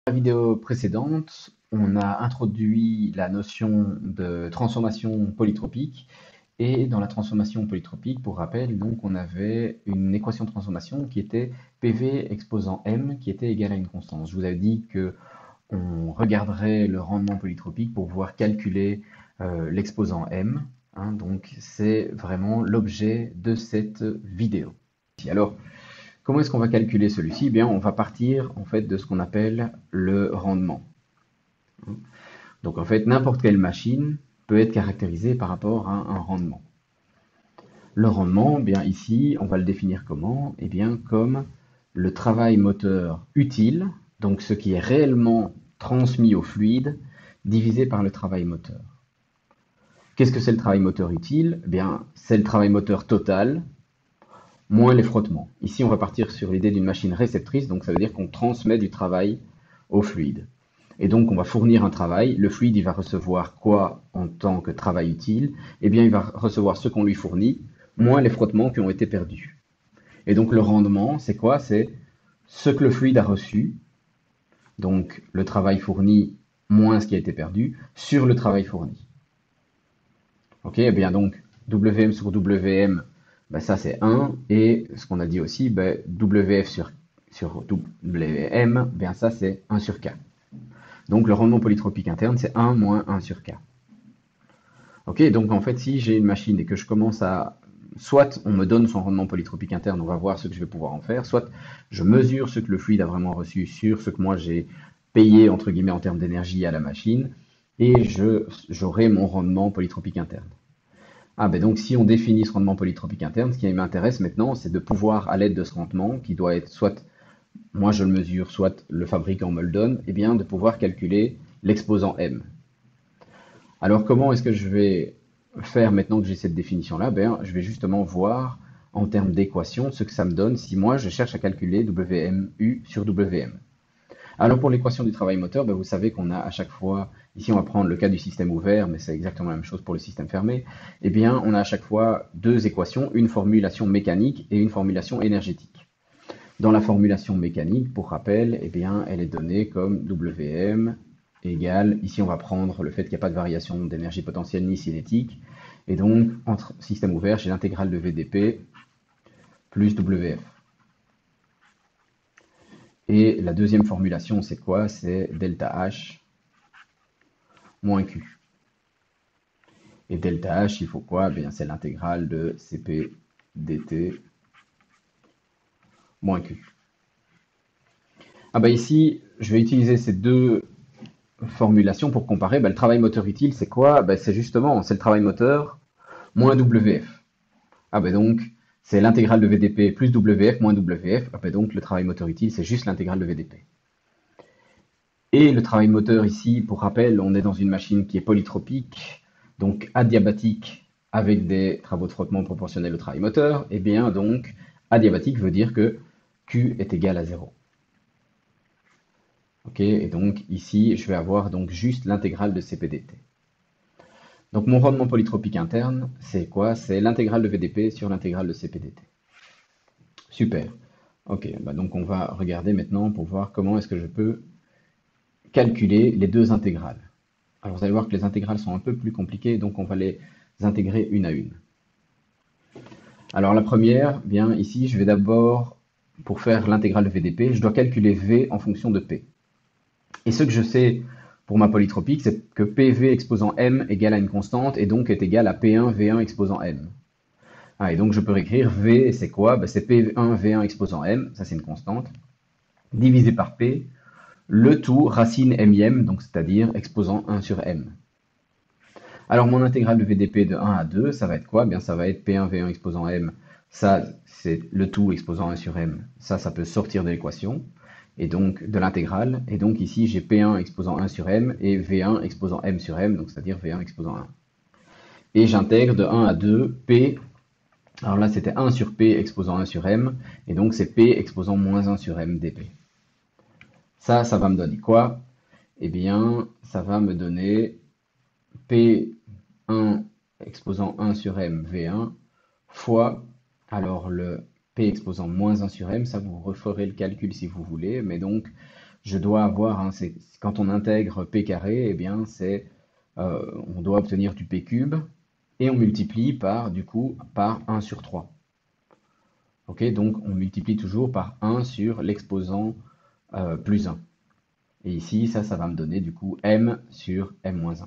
Dans la vidéo précédente, on a introduit la notion de transformation polytropique. Et dans la transformation polytropique, pour rappel, donc on avait une équation de transformation qui était PV exposant M qui était égale à une constante. Je vous avais dit que on regarderait le rendement polytropique pour pouvoir calculer l'exposant M, hein. Donc c'est vraiment l'objet de cette vidéo. Alors, comment est-ce qu'on va calculer celui-ci? Eh bien, on va partir en fait de ce qu'on appelle le rendement. Donc en fait, n'importe quelle machine peut être caractérisée par rapport à un rendement. Le rendement, eh bien ici, on va le définir comment? Eh bien comme le travail moteur utile, donc ce qui est réellement transmis au fluide, divisé par le travail moteur. Qu'est-ce que c'est le travail moteur utile? Eh bien, c'est le travail moteur total, moins les frottements. Ici, on va partir sur l'idée d'une machine réceptrice, donc ça veut dire qu'on transmet du travail au fluide. Et donc, on va fournir un travail. Le fluide, il va recevoir quoi en tant que travail utile? Eh bien, il va recevoir ce qu'on lui fournit, moins les frottements qui ont été perdus. Et donc, le rendement, c'est quoi? C'est ce que le fluide a reçu, donc le travail fourni moins ce qui a été perdu, sur le travail fourni. Ok, eh bien donc, WM sur WM, ben ça c'est 1, et ce qu'on a dit aussi, ben, WF sur WM, bien ça c'est 1 sur K. Donc le rendement polytropique interne, c'est 1 moins 1 sur K. Ok, donc en fait, si j'ai une machine et que je commence à... Soit on me donne son rendement polytropique interne, on va voir ce que je vais pouvoir en faire, soit je mesure ce que le fluide a vraiment reçu sur ce que moi j'ai payé, entre guillemets, en termes d'énergie à la machine, et j'aurai mon rendement polytropique interne. Ah ben donc si on définit ce rendement polytropique interne, ce qui m'intéresse maintenant, c'est de pouvoir, à l'aide de ce rendement, qui doit être soit moi je le mesure, soit le fabricant me le donne, eh bien de pouvoir calculer l'exposant M. Alors comment est-ce que je vais faire maintenant que j'ai cette définition-là? Ben, je vais justement voir en termes d'équation ce que ça me donne si moi je cherche à calculer WMU sur WM. Alors pour l'équation du travail moteur, ben vous savez qu'on a à chaque fois, ici on va prendre le cas du système ouvert, mais c'est exactement la même chose pour le système fermé, eh bien on a à chaque fois deux équations, une formulation mécanique et une formulation énergétique. Dans la formulation mécanique, pour rappel, eh bien, elle est donnée comme Wm égale, ici on va prendre le fait qu'il n'y a pas de variation d'énergie potentielle ni cinétique, et donc entre système ouvert, j'ai l'intégrale de VdP plus Wf. Et la deuxième formulation, c'est quoi? C'est delta H moins Q. Et delta H, il faut quoi? Eh bien, c'est l'intégrale de Cp dt moins Q. Ah bah ici, je vais utiliser ces deux formulation pour comparer, bah, le travail moteur utile, c'est quoi? Bah, c'est justement, c'est le travail moteur moins WF. Ah bah donc, c'est l'intégrale de VdP plus WF moins WF. Ah bah donc, le travail moteur utile, c'est juste l'intégrale de VdP. Et le travail moteur ici, pour rappel, on est dans une machine qui est polytropique, donc adiabatique, avec des travaux de frottement proportionnels au travail moteur. Et bien donc, adiabatique veut dire que Q est égal à 0. Ok, et donc ici, je vais avoir donc juste l'intégrale de CPDT. Donc mon rendement polytropique interne, c'est quoi? C'est l'intégrale de VdP sur l'intégrale de CPDT. Super. Ok, bah donc on va regarder maintenant pour voir comment est-ce que je peux calculer les deux intégrales. Alors vous allez voir que les intégrales sont un peu plus compliquées, donc on va les intégrer une à une. Alors la première, bien ici, je vais d'abord, pour faire l'intégrale de VdP, je dois calculer V en fonction de P. Et ce que je sais pour ma polytropique, c'est que PV exposant M égale à une constante et donc est égal à P1 V1 exposant M. Ah, et donc je peux réécrire V, c'est quoi? Ben, c'est P1 V1 exposant M, ça c'est une constante, divisé par P, le tout racine M, donc c'est-à-dire exposant 1 sur M. Alors mon intégrale de VdP de 1 à 2, ça va être quoi? Bien, ça va être P1 V1 exposant M, ça c'est le tout exposant 1 sur M, ça peut sortir de l'équation, et donc de l'intégrale, et donc ici j'ai P1 exposant 1 sur M et V1 exposant M sur M, donc c'est-à-dire V1 exposant 1. Et j'intègre de 1 à 2 P. Alors là, c'était 1 sur P exposant 1 sur M, et donc c'est P exposant moins 1 sur M dP. Ça va me donner quoi? Eh bien, ça va me donner P1 exposant 1 sur M V1 fois, alors le P exposant moins 1 sur M, ça vous referez le calcul si vous voulez, mais donc je dois avoir, hein, quand on intègre p carré, eh bien, on doit obtenir du p cube, et on multiplie par, du coup, par 1 sur 3. Ok, donc on multiplie toujours par 1 sur l'exposant plus 1. Et ici, ça va me donner du coup m sur m-1.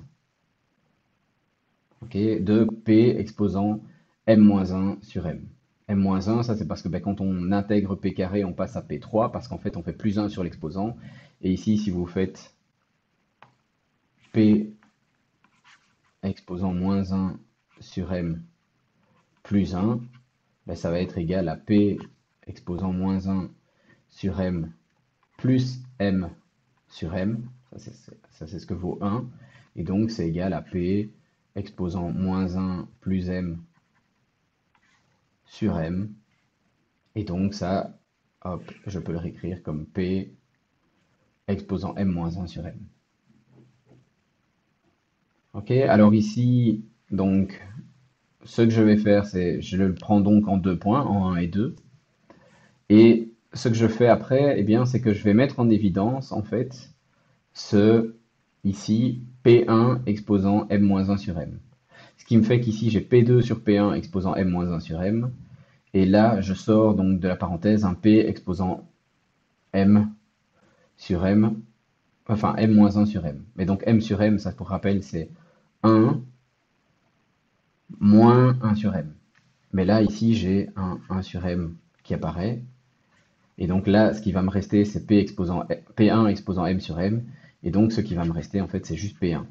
Ok, de p exposant m-1 sur m. m-1, ça c'est parce que quand on intègre p carré, on passe à p3, parce qu'en fait on fait plus 1 sur l'exposant. Et ici, si vous faites p exposant moins 1 sur m plus 1, ça va être égal à p exposant moins 1 sur m plus m sur m. Ça c'est ce que vaut 1. Et donc c'est égal à p exposant moins 1 plus m sur m. Et donc ça, hop, je peux le réécrire comme p exposant m moins 1 sur m. Ok, alors ici, donc, ce que je vais faire, c'est, je le prends donc en 2 points, en 1 et 2. Et ce que je fais après, eh bien, c'est que je vais mettre en évidence, en fait, ce, ici, P1 exposant M-1 sur M. Ce qui me fait qu'ici, j'ai P2 sur P1 exposant M-1 sur M. Et là, je sors donc de la parenthèse un P exposant M sur M, enfin M-1 sur M. Mais donc M sur M, ça pour rappel, c'est 1 moins 1 sur M. Mais là, ici, j'ai un 1 sur M qui apparaît. Et donc là, ce qui va me rester, c'est P1 exposant M sur M. Et donc, ce qui va me rester, en fait, c'est juste P1. Donc,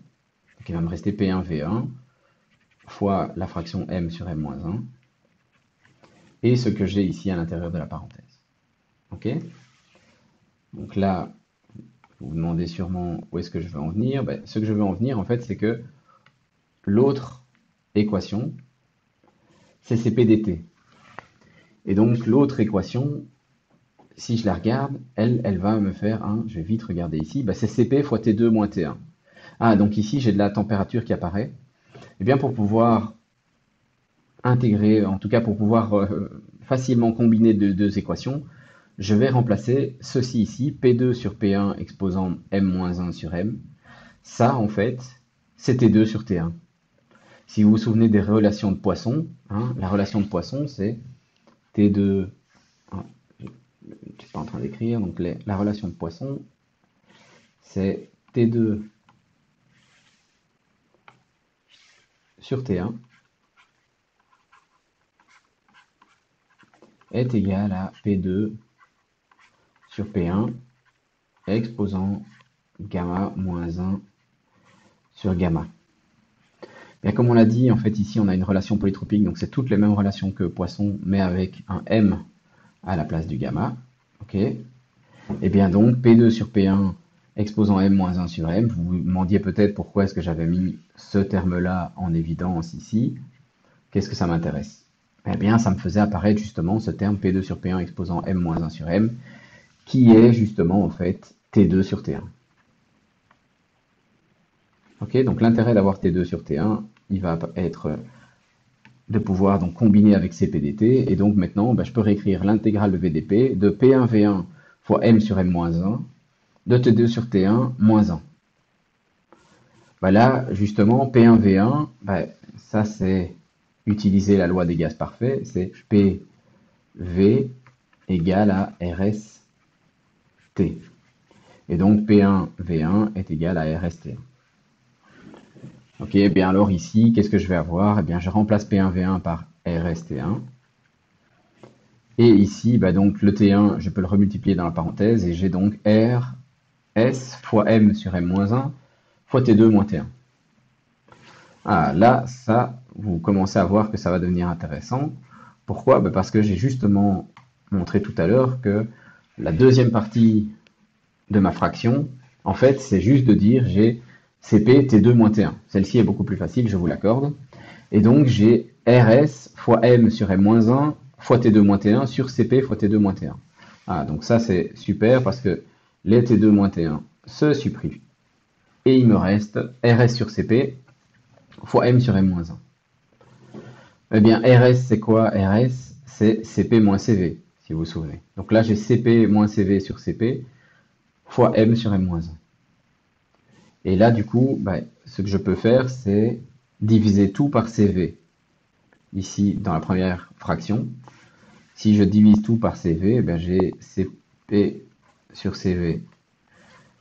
il va me rester P1 V1 fois la fraction M sur M-1. Et ce que j'ai ici à l'intérieur de la parenthèse. OK? Donc là, vous vous demandez sûrement où est-ce que je veux en venir. Ce que je veux en venir, en fait, c'est que l'autre équation, c'est CP dt. Et donc, l'autre équation, si je la regarde, elle va me faire un, je vais vite regarder ici, c'est Cp fois T2 moins T1. Ah, donc ici, j'ai de la température qui apparaît. Et bien, pour pouvoir intégrer, en tout cas pour pouvoir facilement combiner deux équations, je vais remplacer ceci ici, P2 sur P1 exposant M-1 sur M. Ça, en fait, c'est T2 sur T1. Si vous vous souvenez des relations de Poisson, hein, la relation de Poisson, c'est T2, ah, je ne suis pas en train d'écrire, donc la relation de Poisson, c'est T2 sur T1 est égal à P2 sur P1 exposant gamma moins 1 sur gamma. Bien, comme on l'a dit, en fait, ici, on a une relation polytropique, donc c'est toutes les mêmes relations que Poisson, mais avec un M à la place du gamma. Ok. Et bien donc, P2 sur P1 exposant M moins 1 sur M. Vous vous demandiez peut-être pourquoi est-ce que j'avais mis ce terme-là en évidence ici. Qu'est-ce que ça m'intéresse? Eh bien, ça me faisait apparaître justement ce terme P2 sur P1 exposant M moins 1 sur M, qui est justement en fait T2 sur T1. Ok, donc l'intérêt d'avoir T2 sur T1, il va être de pouvoir donc combiner avec CPDT, et donc maintenant je peux réécrire l'intégrale de VDP de P1V1 fois M sur M-1 de T2 sur T1 moins 1. Là, justement, P1V1, ça c'est utiliser la loi des gaz parfaits, c'est PV égale à RST. Et donc P1V1 est égal à RST1. Ok, bien alors ici, qu'est-ce que je vais avoir? Eh bien, je remplace P1V1 par RST1. Et ici, donc le T1, je peux le remultiplier dans la parenthèse, et j'ai donc RS fois M sur M-1 fois T2 moins T1. Ah, là, ça, vous commencez à voir que ça va devenir intéressant. Pourquoi? Parce que j'ai justement montré tout à l'heure que la deuxième partie de ma fraction, en fait, c'est juste de dire j'ai CP T2 moins T1. Celle-ci est beaucoup plus facile, je vous l'accorde. Et donc, j'ai RS fois M sur M-1 fois T2 moins T1 sur CP fois T2 moins T1. Ah, donc ça, c'est super parce que les T2 moins T1 se suppriment. Et il me reste RS sur CP fois M sur M-1. Eh bien, RS, c'est quoi? RS, c'est CP moins CV, si vous vous souvenez. Donc là, j'ai CP moins CV sur CP fois m sur m-1. Et là, du coup, ce que je peux faire, c'est diviser tout par CV. Ici, dans la première fraction, si je divise tout par CV, j'ai CP sur CV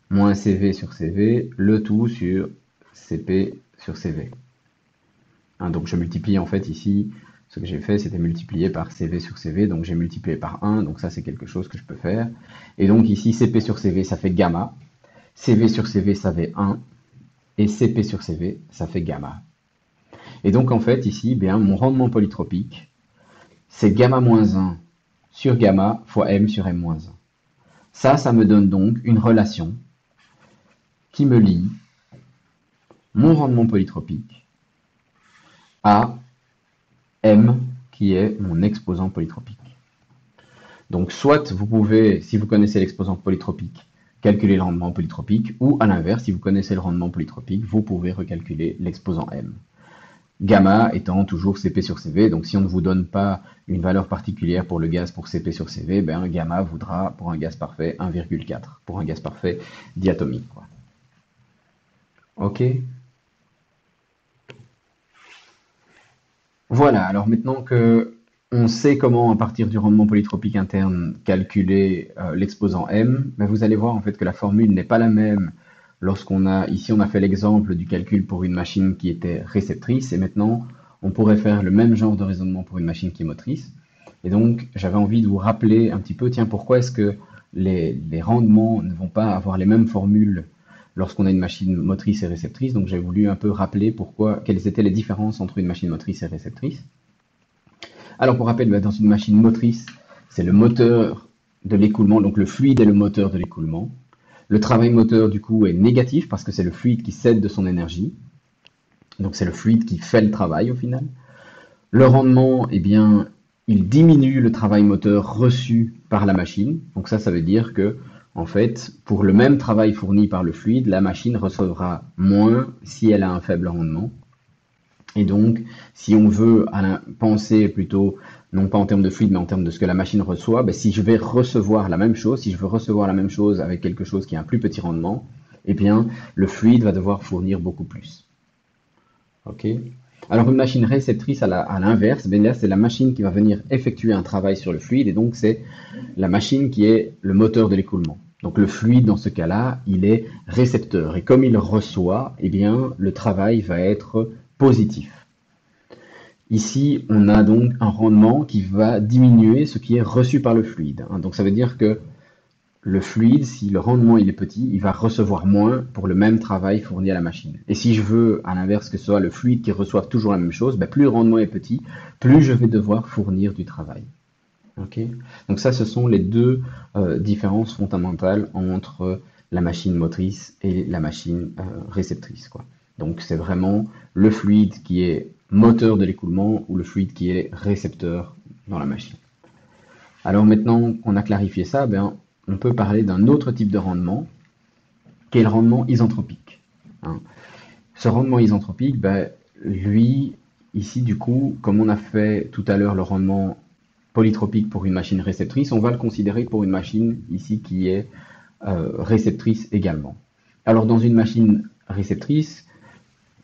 moins CV sur CV, le tout sur CP sur CV. Donc je multiplie en fait ici, ce que j'ai fait c'était multiplier par CV sur CV, donc j'ai multiplié par 1, donc ça c'est quelque chose que je peux faire. Et donc ici CP sur CV ça fait gamma, CV sur CV ça fait 1, et CP sur CV ça fait gamma. Et donc en fait ici, mon rendement polytropique, c'est gamma moins 1 sur gamma fois m sur m moins 1. Ça me donne donc une relation qui me lie mon rendement polytropique à m qui est mon exposant polytropique. Donc soit vous pouvez, si vous connaissez l'exposant polytropique, calculer le rendement polytropique, ou à l'inverse, si vous connaissez le rendement polytropique, vous pouvez recalculer l'exposant m. Gamma étant toujours Cp sur Cv, donc si on ne vous donne pas une valeur particulière pour le gaz pour Cp sur Cv, gamma voudra pour un gaz parfait 1,4, pour un gaz parfait diatomique. Ok. Voilà, alors maintenant que on sait comment, à partir du rendement polytropique interne, calculer l'exposant m, vous allez voir en fait que la formule n'est pas la même lorsqu'on a, ici on a fait l'exemple du calcul pour une machine qui était réceptrice, et maintenant on pourrait faire le même genre de raisonnement pour une machine qui est motrice. Et donc j'avais envie de vous rappeler un petit peu, tiens, pourquoi est-ce que les rendements ne vont pas avoir les mêmes formules lorsqu'on a une machine motrice et réceptrice. Donc j'ai voulu un peu rappeler quelles étaient les différences entre une machine motrice et réceptrice. Alors pour rappel, dans une machine motrice, c'est le moteur de l'écoulement, donc le fluide est le moteur de l'écoulement. Le travail moteur du coup est négatif parce que c'est le fluide qui cède de son énergie. Donc c'est le fluide qui fait le travail au final. Le rendement, il diminue le travail moteur reçu par la machine. Donc ça veut dire que en fait, pour le même travail fourni par le fluide, la machine recevra moins si elle a un faible rendement. Et donc, si on veut penser plutôt, non pas en termes de fluide, mais en termes de ce que la machine reçoit, si je vais recevoir la même chose, si je veux recevoir la même chose avec quelque chose qui a un plus petit rendement, le fluide va devoir fournir beaucoup plus. Ok. Alors une machine réceptrice à l'inverse, là c'est la machine qui va venir effectuer un travail sur le fluide, et donc c'est la machine qui est le moteur de l'écoulement. Donc le fluide, dans ce cas-là, il est récepteur. Et comme il reçoit, le travail va être positif. Ici, on a donc un rendement qui va diminuer ce qui est reçu par le fluide. Donc ça veut dire que le fluide, si le rendement il est petit, il va recevoir moins pour le même travail fourni à la machine. Et si je veux, à l'inverse, que ce soit le fluide qui reçoive toujours la même chose, plus le rendement est petit, plus je vais devoir fournir du travail. Okay. Donc ça, ce sont les deux différences fondamentales entre la machine motrice et la machine réceptrice, quoi. Donc c'est vraiment le fluide qui est moteur de l'écoulement ou le fluide qui est récepteur dans la machine. Alors maintenant qu'on a clarifié ça, on peut parler d'un autre type de rendement, qui est le rendement isentropique. Ce rendement isentropique, lui, ici du coup, comme on a fait tout à l'heure le rendement polytropique pour une machine réceptrice, on va le considérer pour une machine ici qui est réceptrice également. Alors dans une machine réceptrice,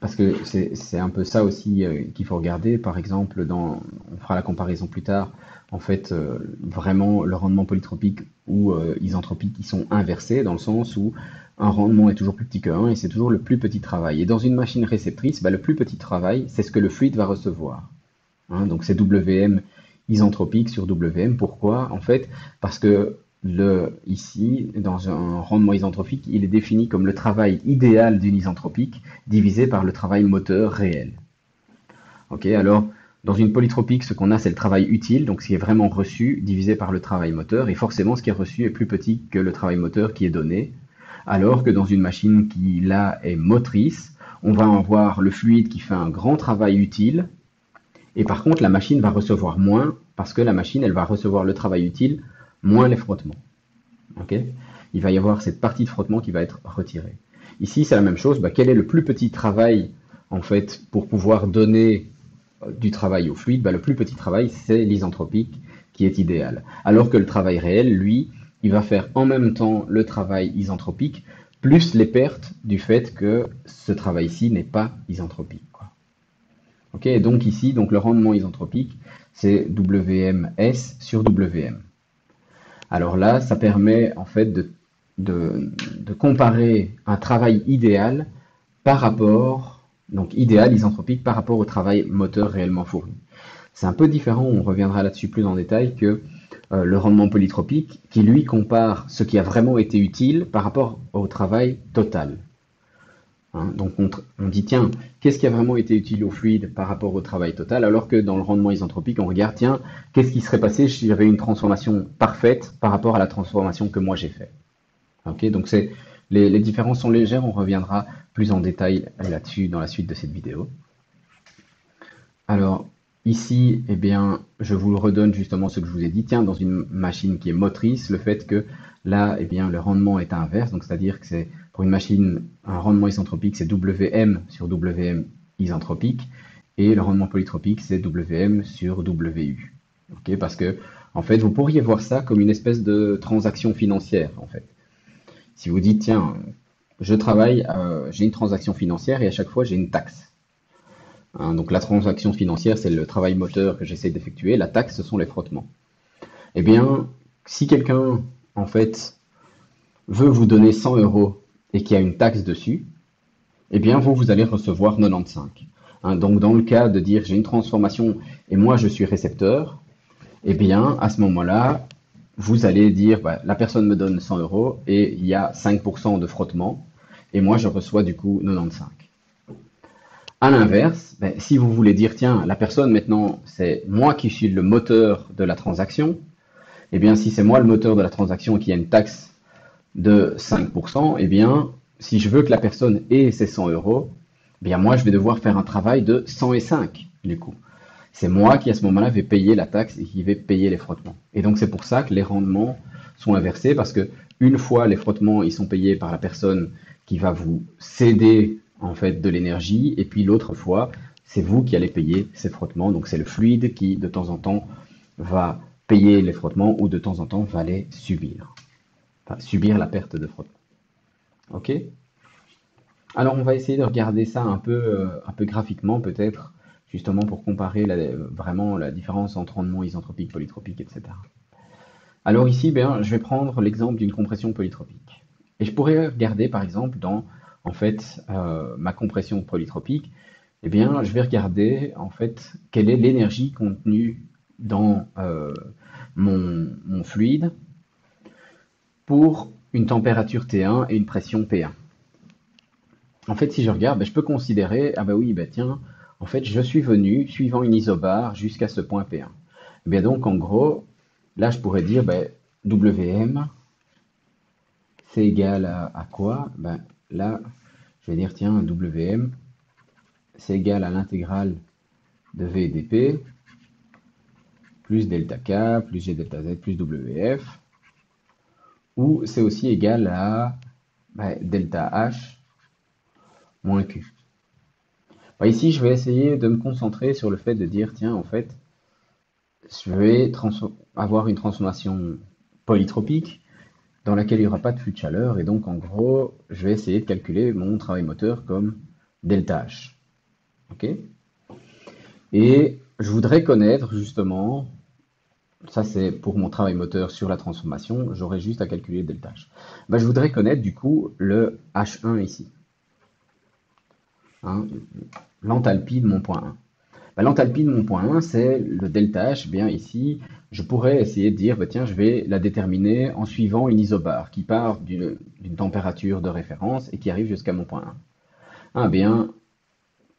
parce que c'est un peu ça aussi qu'il faut regarder, par exemple, on fera la comparaison plus tard, en fait, vraiment le rendement polytropique ou isentropique, ils sont inversés dans le sens où un rendement est toujours plus petit que 1 et c'est toujours le plus petit travail. Et dans une machine réceptrice, le plus petit travail, c'est ce que le fluide va recevoir. Donc c'est Wm isentropique sur Wm. Pourquoi? En fait, parce que ici, dans un rendement isentropique, il est défini comme le travail idéal d'une isentropique divisé par le travail moteur réel. Ok, alors dans une polytropique, ce qu'on a, c'est le travail utile, donc ce qui est vraiment reçu, divisé par le travail moteur, et forcément ce qui est reçu est plus petit que le travail moteur qui est donné, alors que dans une machine qui, là, est motrice, on va avoir le fluide qui fait un grand travail utile, et par contre, la machine va recevoir moins, parce que la machine, elle va recevoir le travail utile, moins les frottements. Okay. Il va y avoir cette partie de frottement qui va être retirée. Ici, c'est la même chose. Quel est le plus petit travail, en fait, pour pouvoir donner du travail au fluide? Le plus petit travail, c'est l'isentropique, qui est idéal. Alors que le travail réel, lui, il va faire en même temps le travail isentropique, plus les pertes du fait que ce travail-ci n'est pas isentropique, quoi. Ok, et donc ici, donc le rendement isentropique, c'est WMS sur WM. Alors là, ça permet en fait de comparer un travail idéal par rapport, donc idéal isentropique par rapport au travail moteur réellement fourni. C'est un peu différent, on reviendra là-dessus plus en détail, que le rendement polytropique, qui lui compare ce qui a vraiment été utile par rapport au travail total. Hein. Donc on dit, tiens, qu'est-ce qui a vraiment été utile au fluide par rapport au travail total, alors que dans le rendement isentropique, on regarde, tiens, qu'est-ce qui serait passé si j'avais une transformation parfaite par rapport à la transformation que moi j'ai faite. Ok, donc les différences sont légères, on reviendra plus en détail là-dessus dans la suite de cette vidéo. Alors, ici, eh bien, je vous redonne justement ce que je vous ai dit. Tiens, dans une machine qui est motrice, le fait que là, eh bien, le rendement est inverse, donc c'est-à-dire que c'est pour une machine, un rendement isentropique, c'est WM sur WM isentropique, et le rendement polytropique, c'est WM sur WU. Ok, parce que, en fait, vous pourriez voir ça comme une espèce de transaction financière, en fait. Si vous dites, tiens, je travaille, j'ai une transaction financière et à chaque fois j'ai une taxe. Hein, donc la transaction financière, c'est le travail moteur que j'essaie d'effectuer. La taxe, ce sont les frottements. Eh bien, si quelqu'un, en fait, veut vous donner 100 euros et qu'il y a une taxe dessus, eh bien, vous allez recevoir 95. Hein, donc, dans le cas de dire j'ai une transformation et moi je suis récepteur, eh bien, à ce moment-là, vous allez dire bah, la personne me donne 100 euros et il y a 5% de frottement et moi je reçois du coup 95. À l'inverse, ben, si vous voulez dire, tiens, la personne maintenant, c'est moi qui suis le moteur de la transaction, eh bien, si c'est moi le moteur de la transaction et qu'il y a une taxe de 5%, eh bien, si je veux que la personne ait ses 100 euros, eh bien, moi, je vais devoir faire un travail de 105, du coup. C'est moi qui, à ce moment-là, vais payer la taxe et qui vais payer les frottements. Et donc, c'est pour ça que les rendements sont inversés, parce que une fois les frottements, ils sont payés par la personne qui va vous céder, en fait, de l'énergie, et puis l'autre fois, c'est vous qui allez payer ces frottements. Donc, c'est le fluide qui, de temps en temps, va payer les frottements ou de temps en temps va les subir. Enfin, subir la perte de frottement. OK? Alors, on va essayer de regarder ça un peu graphiquement, peut-être, justement pour comparer vraiment la différence entre rendement isentropique, polytropique, etc. Alors ici, ben, je vais prendre l'exemple d'une compression polytropique. Et je pourrais regarder, par exemple, dans en fait, ma compression polytropique, eh bien, je vais regarder en fait quelle est l'énergie contenue dans mon fluide pour une température T1 et une pression P1. En fait, si je regarde, ben, je peux considérer, ah ben oui, ben tiens, en fait, je suis venu suivant une isobare jusqu'à ce point P1. Bien donc, en gros, là, je pourrais dire, ben, Wm, c'est égal à quoi? Ben, là, je vais dire, tiens, Wm, c'est égal à l'intégrale de V dp, plus delta K, plus G delta Z, plus Wf, ou c'est aussi égal à ben, delta H moins Q. Ben, ici, je vais essayer de me concentrer sur le fait de dire, tiens, en fait, je vais avoir une transformation polytropique dans laquelle il n'y aura pas de flux de chaleur, et donc en gros, je vais essayer de calculer mon travail moteur comme delta H. Ok? Et je voudrais connaître justement, ça c'est pour mon travail moteur sur la transformation, j'aurais juste à calculer delta H. Ben, je voudrais connaître du coup le H1 ici, hein, l'enthalpie de mon point 1. Ben, l'enthalpie de mon point 1, c'est le delta H. Bien ici, je pourrais essayer de dire, ben, tiens, je vais la déterminer en suivant une isobare qui part d'une température de référence et qui arrive jusqu'à mon point 1. Ah bien,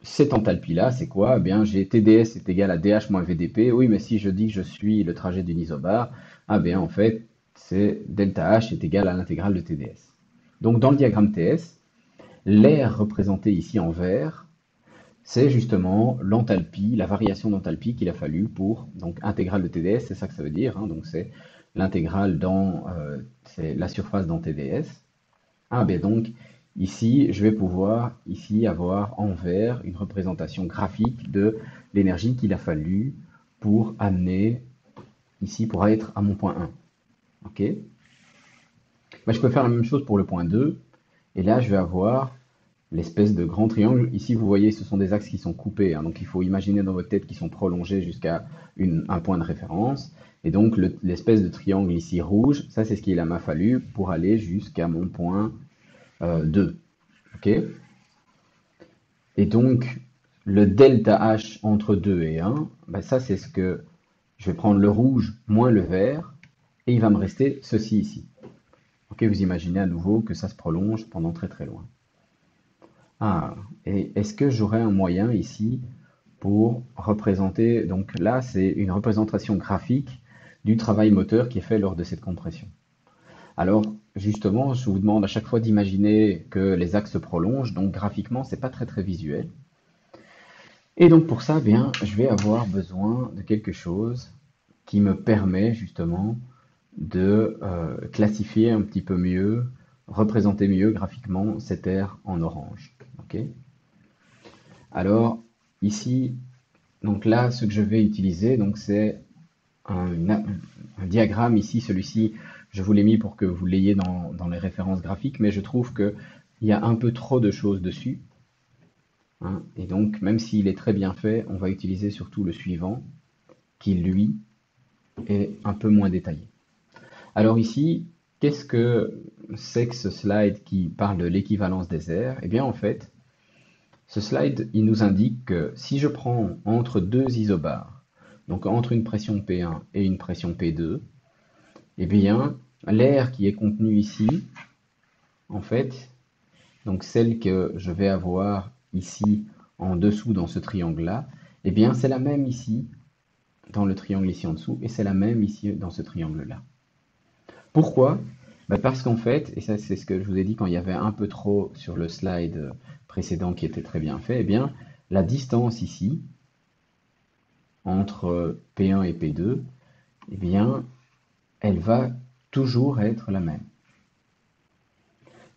cette enthalpie-là, c'est quoi? Eh bien, j'ai TdS est égal à dH moins VdP. Oui, mais si je dis que je suis le trajet d'une isobare, ah bien, en fait, c'est delta H est égal à l'intégrale de TdS. Donc, dans le diagramme TS, l'air représenté ici en vert, c'est justement l'enthalpie, la variation d'enthalpie qu'il a fallu pour, donc, intégrale de TdS, c'est ça que ça veut dire, hein, donc c'est l'intégrale dans, c'est la surface dans TdS. Ah ben donc, ici, je vais pouvoir ici avoir en vert une représentation graphique de l'énergie qu'il a fallu pour amener ici pour être à mon point 1. Ok? Bah, je peux faire la même chose pour le point 2. Et là, je vais avoir l'espèce de grand triangle. Ici, vous voyez, ce sont des axes qui sont coupés, hein. Donc, il faut imaginer dans votre tête qu'ils sont prolongés jusqu'à un point de référence. Et donc, l'espèce de triangle ici rouge, ça, c'est ce qu'il m'a fallu pour aller jusqu'à mon point 2. OK? Et donc, le delta H entre 2 et 1, bah, ça, c'est ce que je vais prendre le rouge moins le vert. Et il va me rester ceci ici. OK, vous imaginez à nouveau que ça se prolonge pendant très très loin. Ah, et est-ce que j'aurais un moyen ici pour représenter, donc là c'est une représentation graphique du travail moteur qui est fait lors de cette compression. Alors justement, je vous demande à chaque fois d'imaginer que les axes se prolongent, donc graphiquement c'est pas très très visuel. Et donc pour ça, eh bien, je vais avoir besoin de quelque chose qui me permet justement de classifier un petit peu mieux, représenter mieux graphiquement cette aire en orange. Ok. Alors ici, donc là, ce que je vais utiliser, donc c'est un diagramme ici, celui-ci, je vous l'ai mis pour que vous l'ayez dans les références graphiques, mais je trouve que il y a un peu trop de choses dessus, hein, et donc même s'il est très bien fait, on va utiliser surtout le suivant, qui lui est un peu moins détaillé. Alors ici, qu'est-ce que c'est que ce slide qui parle de l'équivalence des aires? Eh bien en fait, ce slide, il nous indique que si je prends entre deux isobars, donc entre une pression P1 et une pression P2, eh bien, l'air qui est contenu ici, en fait, donc celle que je vais avoir ici en dessous dans ce triangle-là, eh bien, c'est la même ici dans le triangle ici en dessous et c'est la même ici dans ce triangle-là. Pourquoi? Ben parce qu'en fait, et ça c'est ce que je vous ai dit quand il y avait un peu trop sur le slide précédent qui était très bien fait, eh bien, la distance ici entre P1 et P2, eh bien, elle va toujours être la même.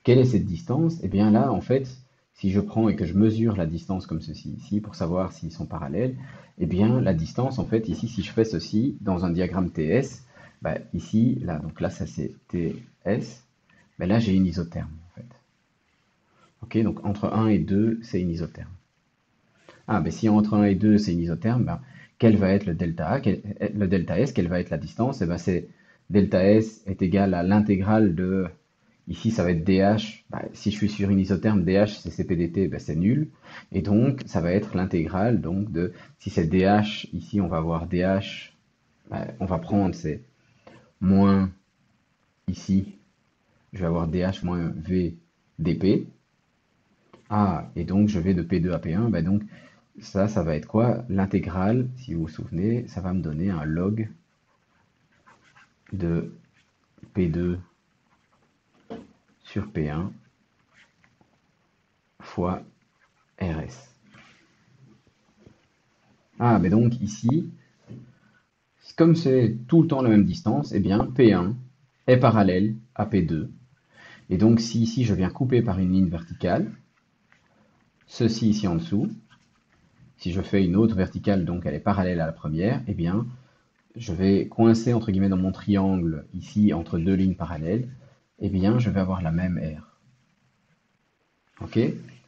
Quelle est cette distance? Eh bien là, en fait, si je prends et que je mesure la distance comme ceci ici, pour savoir s'ils sont parallèles, eh bien la distance, en fait, ici, si je fais ceci dans un diagramme TS, bah, ici, là, donc là, ça c'est TS, bah, là j'ai une isotherme, en fait. Ok, donc entre 1 et 2, c'est une isotherme. Ah, ben si entre 1 et 2, c'est une isotherme, ben, quel va être le delta A, le delta S, quelle va être la distance? Eh ben, c'est delta S est égal à l'intégrale de, ici ça va être dH, ben, si je suis sur une isotherme, dH c'est CPdt, ben, c'est nul, et donc ça va être l'intégrale donc de, si c'est dH, ici on va avoir dH, ben, on va prendre c'est moins, ici je vais avoir dH moins V dP, ah, et donc je vais de P2 à P1, ben donc ça va être quoi? L'intégrale, si vous vous souvenez, ça va me donner un log de P2 sur P1 fois RS. Ah, mais donc ici, comme c'est tout le temps la même distance, eh bien P1 est parallèle à P2. Et donc si ici je viens couper par une ligne verticale, ceci ici en dessous, si je fais une autre verticale, donc elle est parallèle à la première, eh bien je vais coincer entre guillemets dans mon triangle ici entre deux lignes parallèles, eh bien je vais avoir la même aire. Ok?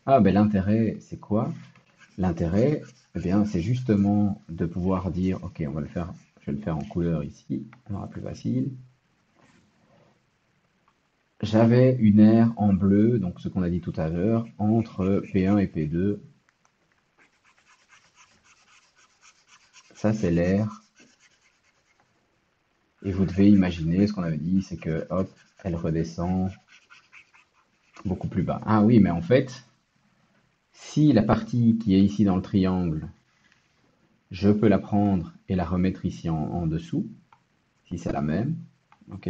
Ah, ben l'intérêt, c'est quoi? L'intérêt, eh bien, c'est justement de pouvoir dire, ok, on va le faire, je vais le faire en couleur ici, on aura plus facile. J'avais une aire en bleu, donc ce qu'on a dit tout à l'heure, entre P1 et P2. Ça, c'est l'aire. Et vous devez imaginer, ce qu'on avait dit, c'est que, hop, elle redescend beaucoup plus bas. Ah oui, mais en fait, si la partie qui est ici dans le triangle, je peux la prendre et la remettre ici en dessous, si c'est la même, ok?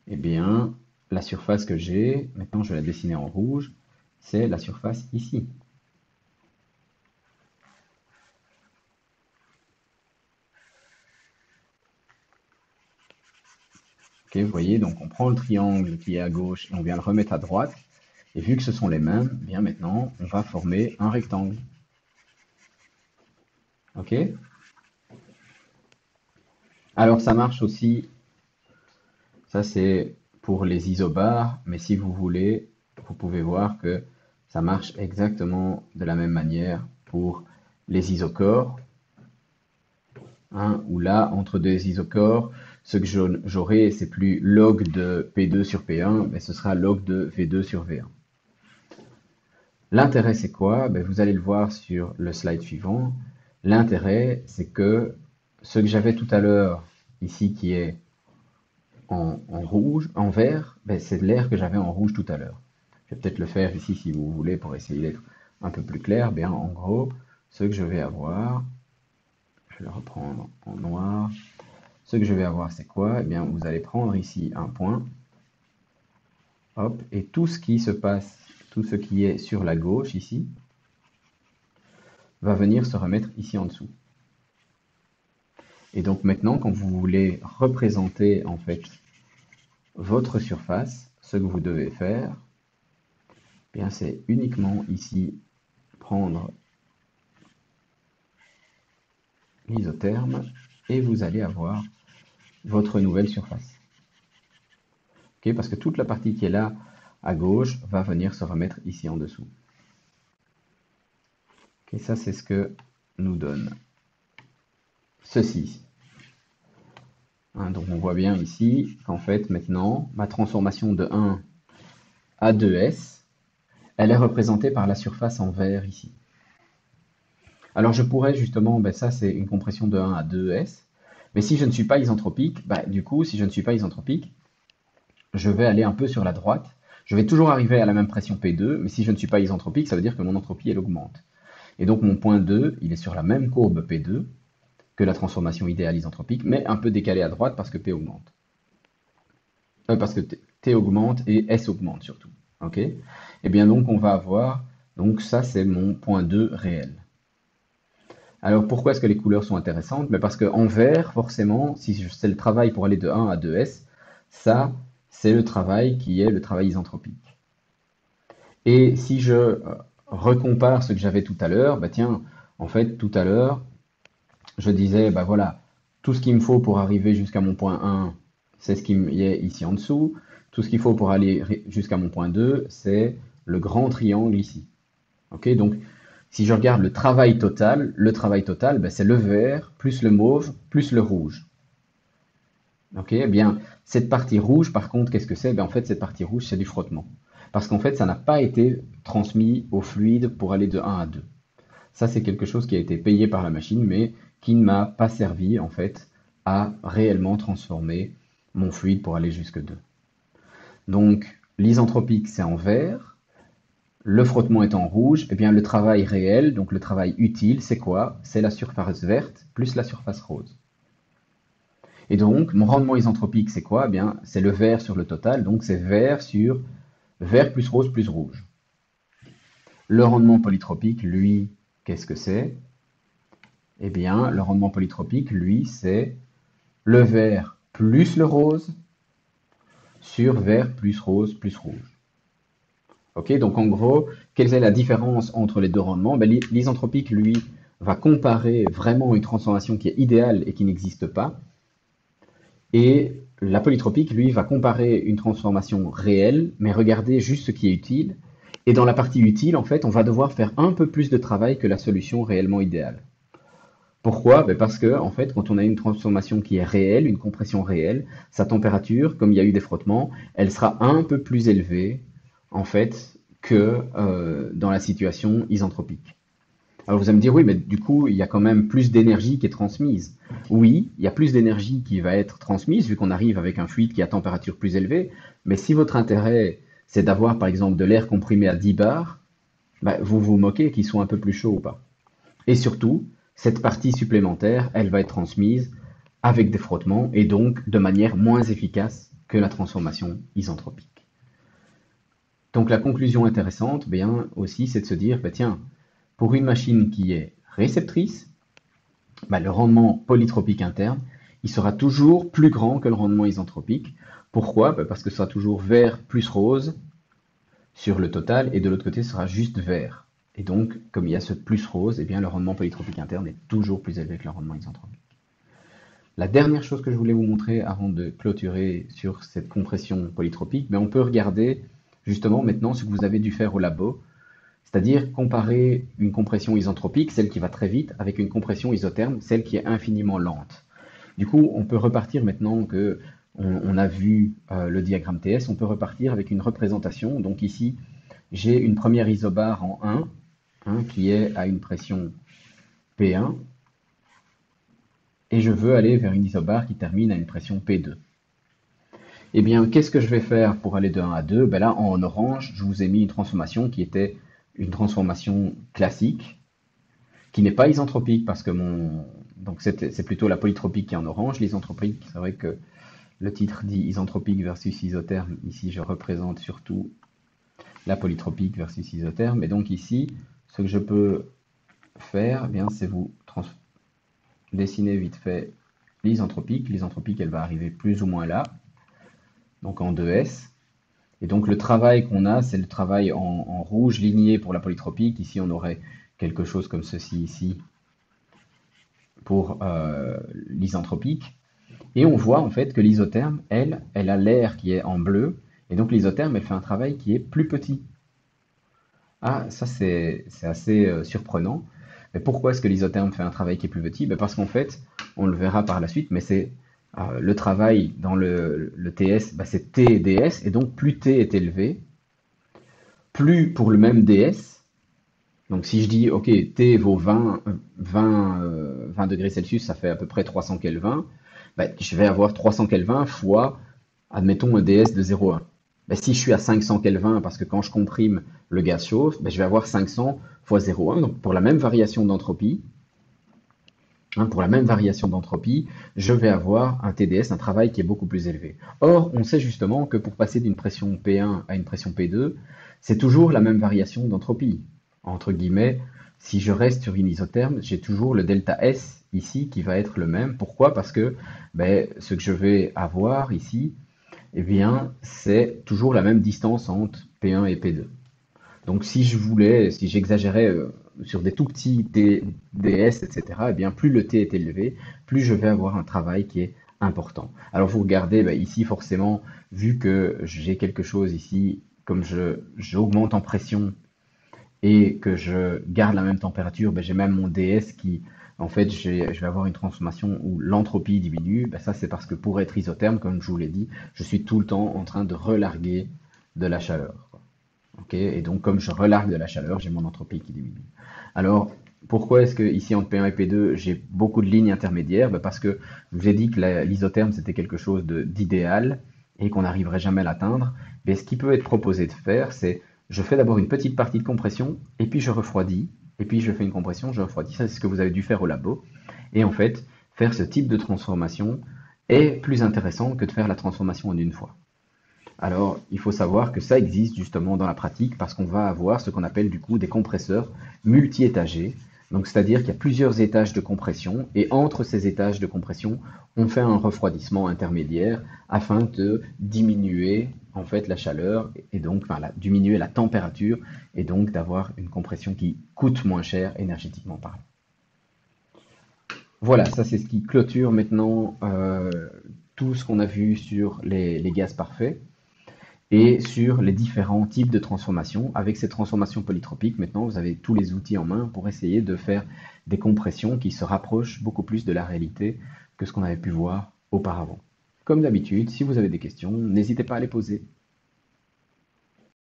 Eh bien, la surface que j'ai, maintenant je vais la dessiner en rouge, c'est la surface ici. Ok, vous voyez, donc on prend le triangle qui est à gauche et on vient le remettre à droite. Et vu que ce sont les mêmes, eh bien maintenant on va former un rectangle. Ok? Alors ça marche aussi, ça c'est pour les isobars, mais si vous voulez, vous pouvez voir que ça marche exactement de la même manière pour les isocores, hein, où là, entre deux isocores, ce que j'aurai, c'est plus log de P2 sur P1, mais ce sera log de V2 sur V1. L'intérêt, c'est quoi? Ben, vous allez le voir sur le slide suivant. L'intérêt, c'est que ce que j'avais tout à l'heure, ici, qui est en rouge, en vert, ben, c'est l'air que j'avais en rouge tout à l'heure. Je vais peut-être le faire ici, si vous voulez, pour essayer d'être un peu plus clair. Bien, en gros, ce que je vais avoir, je vais le reprendre en noir. Ce que je vais avoir, c'est quoi? Eh bien, vous allez prendre ici un point, hop, et tout ce qui se passe, tout ce qui est sur la gauche ici, va venir se remettre ici en dessous. Et donc maintenant, quand vous voulez représenter en fait votre surface, ce que vous devez faire, eh bien c'est uniquement ici prendre l'isotherme et vous allez avoir votre nouvelle surface. Okay, parce que toute la partie qui est là à gauche va venir se remettre ici en dessous. Okay, ça c'est ce que nous donne ceci. Hein, donc on voit bien ici qu'en fait maintenant ma transformation de 1 à 2S, elle est représentée par la surface en vert ici. Alors je pourrais justement, ben ça c'est une compression de 1 à 2S, mais si je ne suis pas isentropique, ben, du coup si je ne suis pas isentropique, je vais aller un peu sur la droite, je vais toujours arriver à la même pression P2, mais si je ne suis pas isentropique, ça veut dire que mon entropie elle augmente. Et donc mon point 2, il est sur la même courbe P2 que la transformation idéale isentropique, mais un peu décalé à droite parce que P augmente. Parce que T augmente et S augmente surtout. Ok? Et bien donc on va avoir, donc ça c'est mon point 2 réel. Alors pourquoi est-ce que les couleurs sont intéressantes? Mais parce qu'en vert, forcément, si c'est le travail pour aller de 1 à 2S, ça c'est le travail qui est le travail isentropique. Et si je recompare ce que j'avais tout à l'heure, bah tiens, en fait tout à l'heure, je disais, bah voilà, tout ce qu'il me faut pour arriver jusqu'à mon point 1, c'est ce qui est ici en dessous. Tout ce qu'il faut pour aller jusqu'à mon point 2, c'est le grand triangle ici. Ok, donc si je regarde le travail total, ben, c'est le vert plus le mauve plus le rouge. Ok, eh bien cette partie rouge, par contre, qu'est-ce que c'est? Ben, en fait, cette partie rouge, c'est du frottement. Parce qu'en fait, ça n'a pas été transmis au fluide pour aller de 1 à 2. Ça, c'est quelque chose qui a été payé par la machine, mais qui ne m'a pas servi, en fait, à réellement transformer mon fluide pour aller jusque 2. Donc, l'isentropique, c'est en vert. Le frottement est en rouge. Eh bien, le travail réel, donc le travail utile, c'est quoi? C'est la surface verte plus la surface rose. Et donc, mon rendement isentropique, c'est quoi? Eh bien, c'est le vert sur le total, donc c'est vert sur vert plus rose plus rouge. Le rendement polytropique, lui, qu'est-ce que c'est? Eh bien, le rendement polytropique, lui, c'est le vert plus le rose sur vert plus rose plus rouge. Ok, donc en gros, quelle est la différence entre les deux rendements? Ben, l'isentropique, lui, va comparer vraiment une transformation qui est idéale et qui n'existe pas. Et la polytropique, lui, va comparer une transformation réelle, mais regarder juste ce qui est utile. Et dans la partie utile, en fait, on va devoir faire un peu plus de travail que la solution réellement idéale. Pourquoi? Ben parce que, en fait, quand on a une transformation qui est réelle, une compression réelle, sa température, comme il y a eu des frottements, elle sera un peu plus élevée, en fait, que dans la situation isentropique. Alors vous allez me dire, oui, mais du coup, il y a quand même plus d'énergie qui est transmise. Oui, il y a plus d'énergie qui va être transmise, vu qu'on arrive avec un fluide qui a température plus élevée, mais si votre intérêt, c'est d'avoir, par exemple, de l'air comprimé à 10 bars, ben, vous vous moquez qu'il soit un peu plus chaud ou pas. Et surtout, cette partie supplémentaire, elle va être transmise avec des frottements et donc de manière moins efficace que la transformation isentropique. Donc la conclusion intéressante, bien aussi, c'est de se dire, ben, tiens, pour une machine qui est réceptrice, ben, le rendement polytropique interne, il sera toujours plus grand que le rendement isentropique. Pourquoi? Ben, parce que ce sera toujours vert plus rose sur le total et de l'autre côté, ce sera juste vert. Et donc, comme il y a ce plus rose, eh bien, le rendement polytropique interne est toujours plus élevé que le rendement isentropique. La dernière chose que je voulais vous montrer avant de clôturer sur cette compression polytropique, on peut regarder justement maintenant ce que vous avez dû faire au labo, c'est-à-dire comparer une compression isentropique, celle qui va très vite, avec une compression isotherme, celle qui est infiniment lente. Du coup, on peut repartir maintenant que on a vu le diagramme TS, on peut repartir avec une représentation. Donc ici, j'ai une première isobare en 1, qui est à une pression P1, et je veux aller vers une isobare qui termine à une pression P2. Eh bien, qu'est-ce que je vais faire pour aller de 1 à 2? Ben là, en orange, je vous ai mis une transformation qui était une transformation classique, qui n'est pas isentropique parce que donc c'est plutôt la polytropique qui est en orange. L'isentropique, c'est vrai que le titre dit isentropique versus isotherme. Ici, je représente surtout la polytropique versus isotherme. Et donc ici, ce que je peux faire, c'est vous dessiner vite fait l'isentropique. L'isentropique, elle va arriver plus ou moins là, donc en 2S. Et donc le travail qu'on a, c'est le travail en rouge ligné pour la polytropique. Ici, on aurait quelque chose comme ceci ici pour l'isentropique. Et on voit en fait que l'isotherme, elle a l'air qui est en bleu. Et donc l'isotherme, elle fait un travail qui est plus petit. Ah, ça c'est assez surprenant. Mais pourquoi est-ce que l'isotherme fait un travail qui est plus petit? Parce qu'en fait, on le verra par la suite, mais c'est le travail dans le TS, c'est T et DS, et donc plus T est élevé, plus pour le même DS. Donc si je dis, ok, T vaut 20 degrés Celsius, ça fait à peu près 300 Kelvin, je vais avoir 300 Kelvin fois, admettons, un DS de 0,1. Si je suis à 500 Kelvin, parce que quand je comprime, le gaz chauffe, je vais avoir 500 fois 0,1. Donc pour la même variation d'entropie, je vais avoir un TDS, un travail qui est beaucoup plus élevé. Or, on sait justement que pour passer d'une pression P1 à une pression P2, c'est toujours la même variation d'entropie. Entre guillemets, si je reste sur une isotherme, j'ai toujours le delta S ici qui va être le même. Pourquoi? Parce que ce que je vais avoir ici, c'est toujours la même distance entre P1 et P2. Donc si j'exagérais sur des tout petits DS, etc., plus le T est élevé, plus je vais avoir un travail qui est important. Alors vous regardez ici forcément, vu que j'ai quelque chose ici, comme j'augmente en pression et que je garde la même température, j'ai même mon DS qui, en fait, je vais avoir une transformation où l'entropie diminue. Ça c'est parce que pour être isotherme, comme je vous l'ai dit, je suis tout le temps en train de relarguer de la chaleur. Et donc, comme je relargue de la chaleur, j'ai mon entropie qui diminue. Alors, pourquoi est-ce que ici entre P1 et P2, j'ai beaucoup de lignes intermédiaires? Parce que je vous ai dit que l'isotherme, c'était quelque chose d'idéal et qu'on n'arriverait jamais à l'atteindre. Mais ce qui peut être proposé de faire, c'est je fais d'abord une petite partie de compression et puis je refroidis. Et puis je fais une compression, je refroidis. Ça, c'est ce que vous avez dû faire au labo. Et en fait, faire ce type de transformation est plus intéressant que de faire la transformation en une fois. Alors, il faut savoir que ça existe justement dans la pratique parce qu'on va avoir ce qu'on appelle du coup des compresseurs multi-étagés. Donc, c'est-à-dire qu'il y a plusieurs étages de compression et entre ces étages de compression, on fait un refroidissement intermédiaire afin de diminuer en fait la chaleur et donc diminuer la température et donc d'avoir une compression qui coûte moins cher énergétiquement parlant. Voilà, ça c'est ce qui clôture maintenant tout ce qu'on a vu sur les gaz parfaits et sur les différents types de transformations. Avec ces transformations polytropiques, maintenant, vous avez tous les outils en main pour essayer de faire des compressions qui se rapprochent beaucoup plus de la réalité que ce qu'on avait pu voir auparavant. Comme d'habitude, si vous avez des questions, n'hésitez pas à les poser.